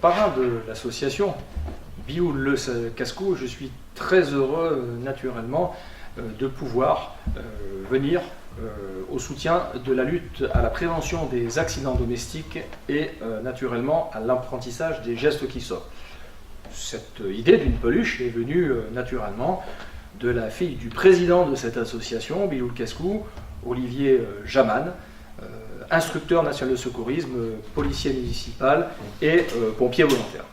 Parrain de l'association Bilou le Cascou, je suis très heureux naturellement de pouvoir venir au soutien de la lutte à la prévention des accidents domestiques et naturellement à l'apprentissage des gestes qui sauvent. Cette idée d'une peluche est venue naturellement de la fille du président de cette association, Bilou le Cascou, Olivier Jaman, instructeur national de secourisme, policier municipal et pompier volontaire.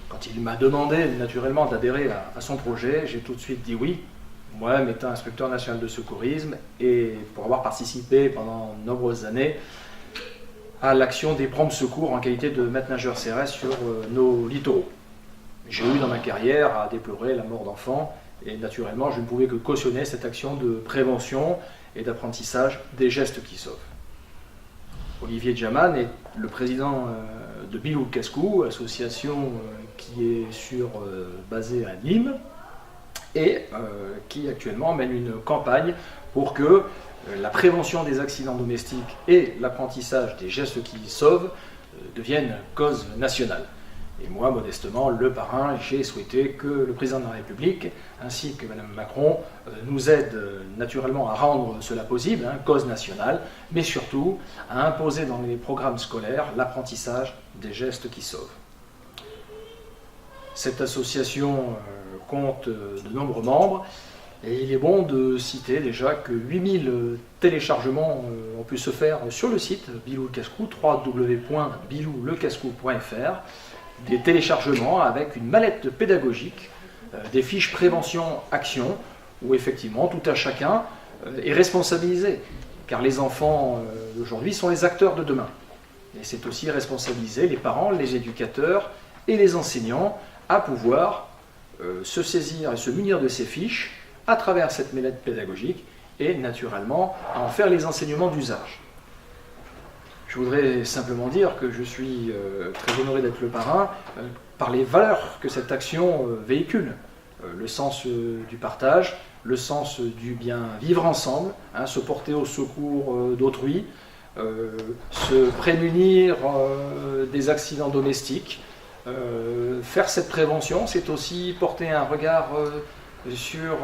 Quand il m'a demandé naturellement d'adhérer à son projet, j'ai tout de suite dit oui, moi-même étant instructeur national de secourisme et pour avoir participé pendant de nombreuses années à l'action des prompts secours en qualité de maître nageur CRS sur nos littoraux. J'ai eu dans ma carrière à déplorer la mort d'enfants et naturellement je ne pouvais que cautionner cette action de prévention et d'apprentissage des gestes qui sauvent. Olivier Jaman est le président de Bilou le Cascou, association qui est basée à Nîmes et qui actuellement mène une campagne pour que la prévention des accidents domestiques et l'apprentissage des gestes qui sauvent deviennent cause nationale. Et moi, modestement, le parrain, j'ai souhaité que le président de la République ainsi que Mme Macron nous aident naturellement à rendre cela possible, cause nationale, mais surtout à imposer dans les programmes scolaires l'apprentissage des gestes qui sauvent. Cette association compte de nombreux membres et il est bon de citer déjà que 8000 téléchargements ont pu se faire sur le site Bilou le Cascou, www.biloulecascou.fr. Des téléchargements avec une mallette pédagogique, des fiches prévention-action, où effectivement tout un chacun est responsabilisé, car les enfants d'aujourd'hui sont les acteurs de demain. Et c'est aussi responsabiliser les parents, les éducateurs et les enseignants à pouvoir se saisir et se munir de ces fiches à travers cette mallette pédagogique et naturellement à en faire les enseignements d'usage. Je voudrais simplement dire que je suis très honoré d'être le parrain par les valeurs que cette action véhicule. Le sens du partage, le sens du bien vivre ensemble, se porter au secours d'autrui, se prémunir des accidents domestiques. Faire cette prévention, c'est aussi porter un regard sur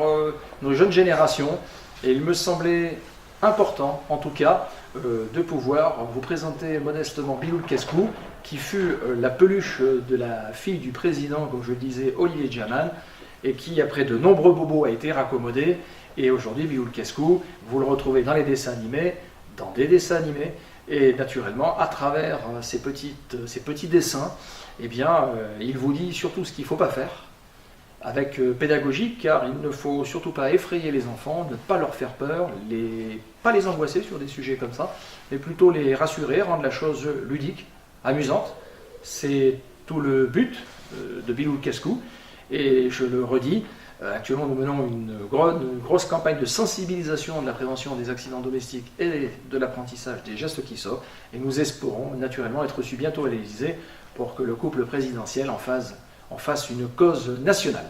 nos jeunes générations. Et il me semblait important, en tout cas, de pouvoir vous présenter modestement Bilou le Cascou, qui fut la peluche de la fille du président, comme je le disais, Olivier Jaman, et qui, après de nombreux bobos, a été raccommodé. Et aujourd'hui, Bilou le Cascou, vous le retrouvez dans les dessins animés, dans des dessins animés, et naturellement, à travers ces petits dessins, eh bien, il vous dit surtout ce qu'il ne faut pas faire, avec pédagogie, car il ne faut surtout pas effrayer les enfants, ne pas leur faire peur, pas les angoisser sur des sujets comme ça, mais plutôt les rassurer, rendre la chose ludique, amusante. C'est tout le but de Bilou le Cascou. Et je le redis, actuellement nous menons une grosse campagne de sensibilisation de la prévention des accidents domestiques et de l'apprentissage des gestes qui sauvent. Et nous espérons naturellement être reçus bientôt à l'Élysée pour que le couple présidentiel en fasse une cause nationale.